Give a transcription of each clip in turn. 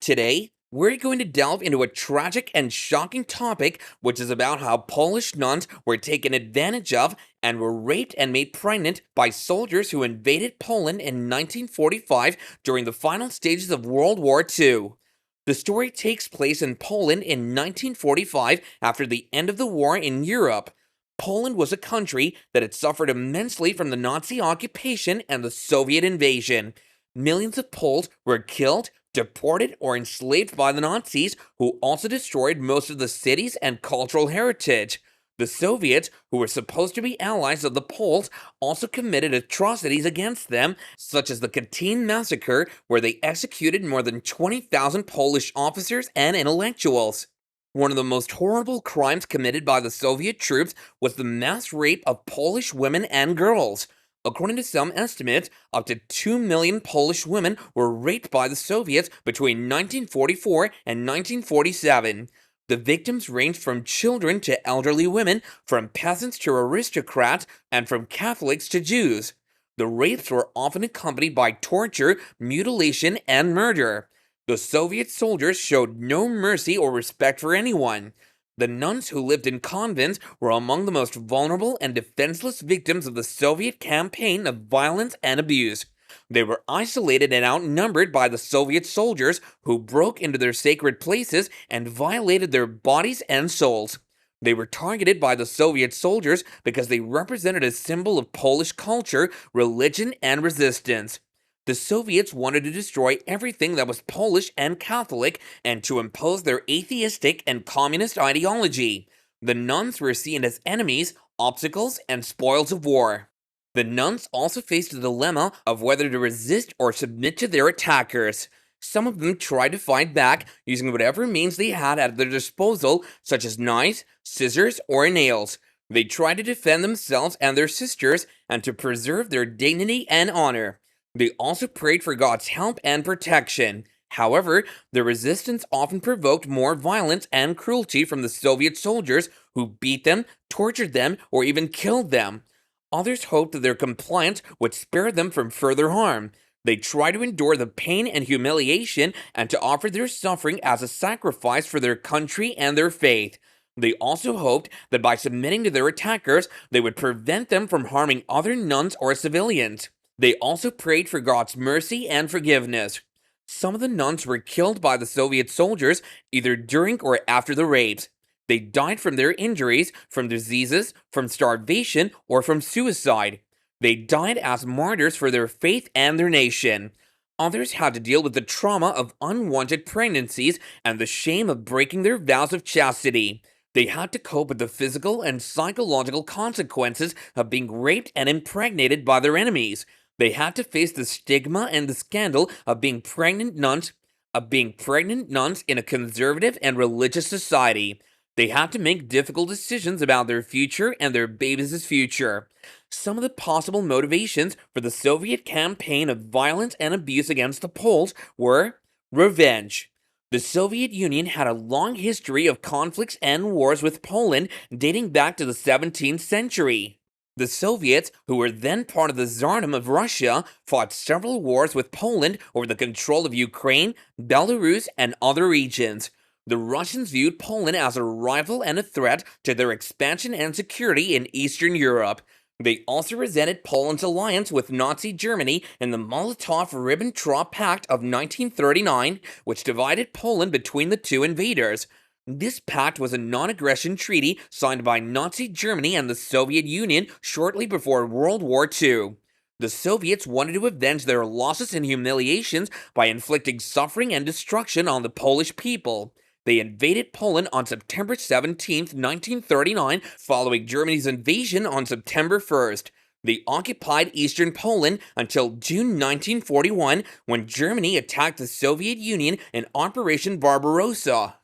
Today, we're going to delve into a tragic and shocking topic, which is about how Polish nuns were taken advantage of and were raped and made pregnant by soldiers who invaded Poland in 1945 during the final stages of World War II. The story takes place in Poland in 1945 after the end of the war in Europe. Poland was a country that had suffered immensely from the Nazi occupation and the Soviet invasion. Millions of Poles were killed, deported, or enslaved by the Nazis, who also destroyed most of the cities and cultural heritage. The Soviets, who were supposed to be allies of the Poles, also committed atrocities against them, such as the Katyn massacre, where they executed more than 20,000 Polish officers and intellectuals. One of the most horrible crimes committed by the Soviet troops was the mass rape of Polish women and girls. According to some estimates, up to 2 million Polish women were raped by the Soviets between 1944 and 1947. The victims ranged from children to elderly women, from peasants to aristocrats, and from Catholics to Jews. The rapes were often accompanied by torture, mutilation, and murder. The Soviet soldiers showed no mercy or respect for anyone. The nuns who lived in convents were among the most vulnerable and defenseless victims of the Soviet campaign of violence and abuse. They were isolated and outnumbered by the Soviet soldiers who broke into their sacred places and violated their bodies and souls. They were targeted by the Soviet soldiers because they represented a symbol of Polish culture, religion, and resistance. The Soviets wanted to destroy everything that was Polish and Catholic and to impose their atheistic and communist ideology. The nuns were seen as enemies, obstacles, and spoils of war. The nuns also faced the dilemma of whether to resist or submit to their attackers. Some of them tried to fight back using whatever means they had at their disposal, such as knives, scissors, or nails. They tried to defend themselves and their sisters and to preserve their dignity and honor. They also prayed for God's help and protection. However, the resistance often provoked more violence and cruelty from the Soviet soldiers who beat them, tortured them, or even killed them. Others hoped that their compliance would spare them from further harm. They tried to endure the pain and humiliation and to offer their suffering as a sacrifice for their country and their faith. They also hoped that by submitting to their attackers, they would prevent them from harming other nuns or civilians. They also prayed for God's mercy and forgiveness. Some of the nuns were killed by the Soviet soldiers either during or after the rapes. They died from their injuries, from diseases, from starvation, or from suicide. They died as martyrs for their faith and their nation. Others had to deal with the trauma of unwanted pregnancies and the shame of breaking their vows of chastity. They had to cope with the physical and psychological consequences of being raped and impregnated by their enemies. They had to face the stigma and the scandal of being pregnant nuns in a conservative and religious society. They had to make difficult decisions about their future and their babies' future. Some of the possible motivations for the Soviet campaign of violence and abuse against the Poles were revenge. The Soviet Union had a long history of conflicts and wars with Poland dating back to the 17th century. The Soviets, who were then part of the Tsardom of Russia, fought several wars with Poland over the control of Ukraine, Belarus, and other regions. The Russians viewed Poland as a rival and a threat to their expansion and security in Eastern Europe. They also resented Poland's alliance with Nazi Germany in the Molotov-Ribbentrop Pact of 1939, which divided Poland between the two invaders. This pact was a non-aggression treaty signed by Nazi Germany and the Soviet Union shortly before World War II. The Soviets wanted to avenge their losses and humiliations by inflicting suffering and destruction on the Polish people. They invaded Poland on September 17, 1939, following Germany's invasion on September 1st. They occupied eastern Poland until June 1941, when Germany attacked the Soviet Union in Operation Barbarossa.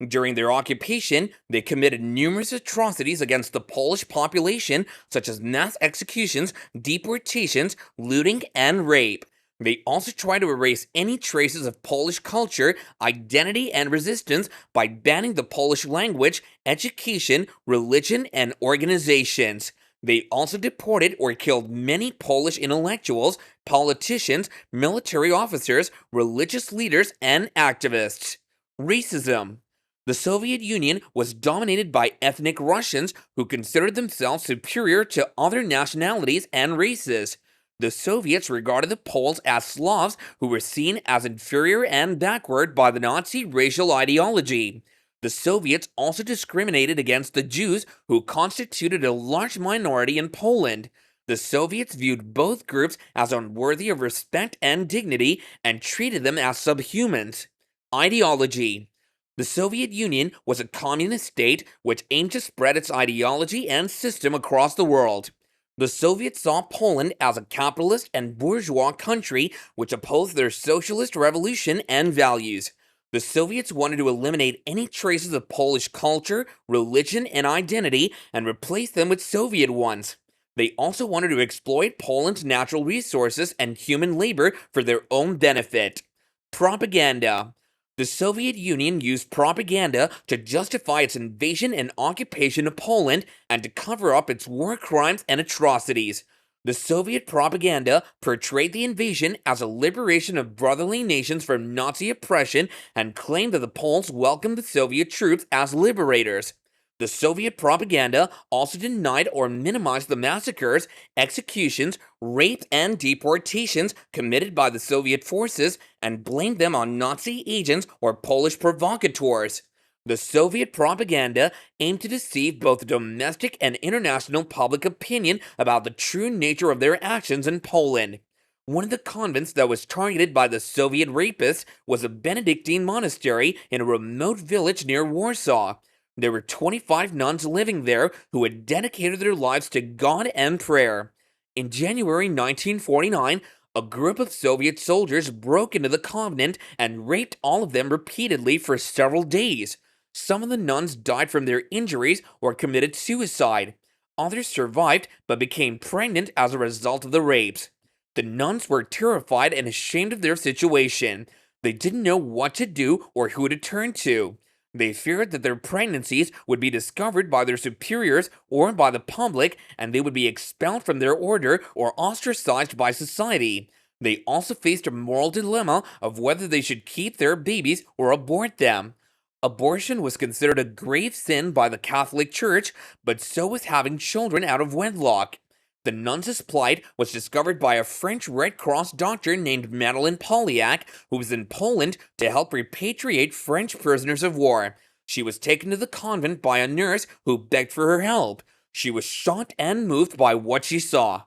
During their occupation, they committed numerous atrocities against the Polish population, such as mass executions, deportations, looting, and rape. They also tried to erase any traces of Polish culture, identity, and resistance by banning the Polish language, education, religion, and organizations. They also deported or killed many Polish intellectuals, politicians, military officers, religious leaders, and activists. Racism. The Soviet Union was dominated by ethnic Russians who considered themselves superior to other nationalities and races. The Soviets regarded the Poles as Slavs who were seen as inferior and backward by the Nazi racial ideology. The Soviets also discriminated against the Jews, who constituted a large minority in Poland. The Soviets viewed both groups as unworthy of respect and dignity and treated them as subhumans. Ideology. The Soviet Union was a communist state which aimed to spread its ideology and system across the world. The Soviets saw Poland as a capitalist and bourgeois country which opposed their socialist revolution and values. The Soviets wanted to eliminate any traces of Polish culture, religion, and identity and replace them with Soviet ones. They also wanted to exploit Poland's natural resources and human labor for their own benefit. Propaganda. The Soviet Union used propaganda to justify its invasion and occupation of Poland and to cover up its war crimes and atrocities. The Soviet propaganda portrayed the invasion as a liberation of brotherly nations from Nazi oppression and claimed that the Poles welcomed the Soviet troops as liberators. The Soviet propaganda also denied or minimized the massacres, executions, rape, and deportations committed by the Soviet forces and blamed them on Nazi agents or Polish provocateurs. The Soviet propaganda aimed to deceive both domestic and international public opinion about the true nature of their actions in Poland. One of the convents that was targeted by the Soviet rapists was a Benedictine monastery in a remote village near Warsaw. There were 25 nuns living there who had dedicated their lives to God and prayer. In January 1949, a group of Soviet soldiers broke into the convent and raped all of them repeatedly for several days. Some of the nuns died from their injuries or committed suicide. Others survived but became pregnant as a result of the rapes. The nuns were terrified and ashamed of their situation. They didn't know what to do or who to turn to. They feared that their pregnancies would be discovered by their superiors or by the public, and they would be expelled from their order or ostracized by society. They also faced a moral dilemma of whether they should keep their babies or abort them. Abortion was considered a grave sin by the Catholic Church, but so was having children out of wedlock. The nuns' plight was discovered by a French Red Cross doctor named Madeleine Polyak, who was in Poland to help repatriate French prisoners of war. She was taken to the convent by a nurse who begged for her help. She was shocked and moved by what she saw.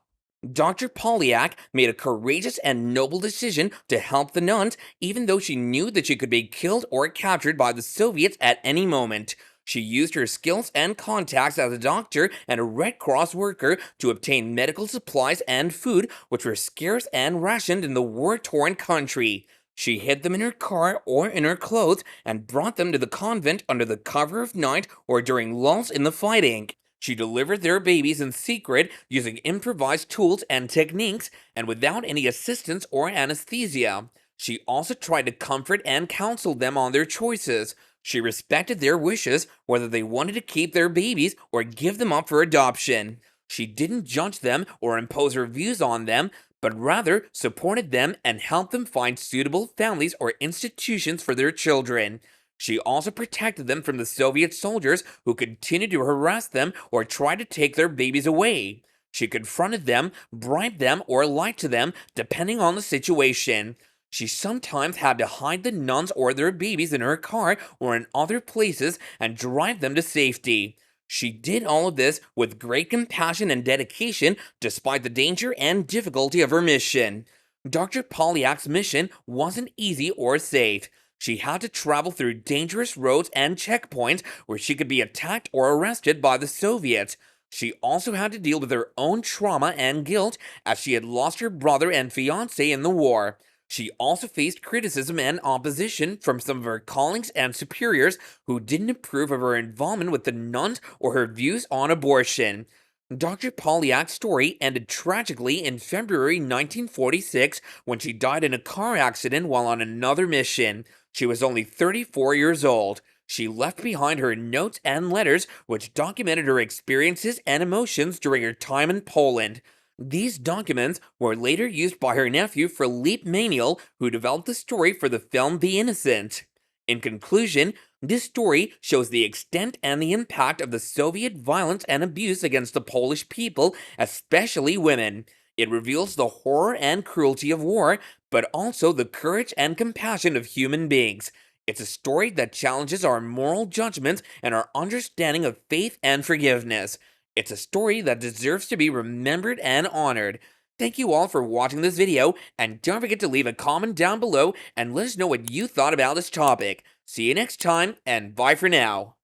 Dr. Polyak made a courageous and noble decision to help the nuns, even though she knew that she could be killed or captured by the Soviets at any moment. She used her skills and contacts as a doctor and a Red Cross worker to obtain medical supplies and food, which were scarce and rationed in the war-torn country. She hid them in her car or in her clothes and brought them to the convent under the cover of night or during lulls in the fighting. She delivered their babies in secret using improvised tools and techniques and without any assistance or anesthesia. She also tried to comfort and counsel them on their choices. She respected their wishes, whether they wanted to keep their babies or give them up for adoption. She didn't judge them or impose her views on them, but rather supported them and helped them find suitable families or institutions for their children. She also protected them from the Soviet soldiers who continued to harass them or try to take their babies away. She confronted them, bribed them, or lied to them, depending on the situation. She sometimes had to hide the nuns or their babies in her car or in other places and drive them to safety. She did all of this with great compassion and dedication despite the danger and difficulty of her mission. Dr. Polyak's mission wasn't easy or safe. She had to travel through dangerous roads and checkpoints where she could be attacked or arrested by the Soviets. She also had to deal with her own trauma and guilt as she had lost her brother and fiancé in the war. She also faced criticism and opposition from some of her colleagues and superiors who didn't approve of her involvement with the nuns or her views on abortion. Dr. Polyak's story ended tragically in February 1946 when she died in a car accident while on another mission. She was only 34 years old. She left behind her notes and letters which documented her experiences and emotions during her time in Poland. These documents were later used by her nephew Philippe Manuel, who developed the story for the film The Innocent. In conclusion, this story shows the extent and the impact of the Soviet violence and abuse against the Polish people, especially women. It reveals the horror and cruelty of war, but also the courage and compassion of human beings. It's a story that challenges our moral judgments and our understanding of faith and forgiveness. It's a story that deserves to be remembered and honored. Thank you all for watching this video, and don't forget to leave a comment down below and let us know what you thought about this topic. See you next time, and bye for now.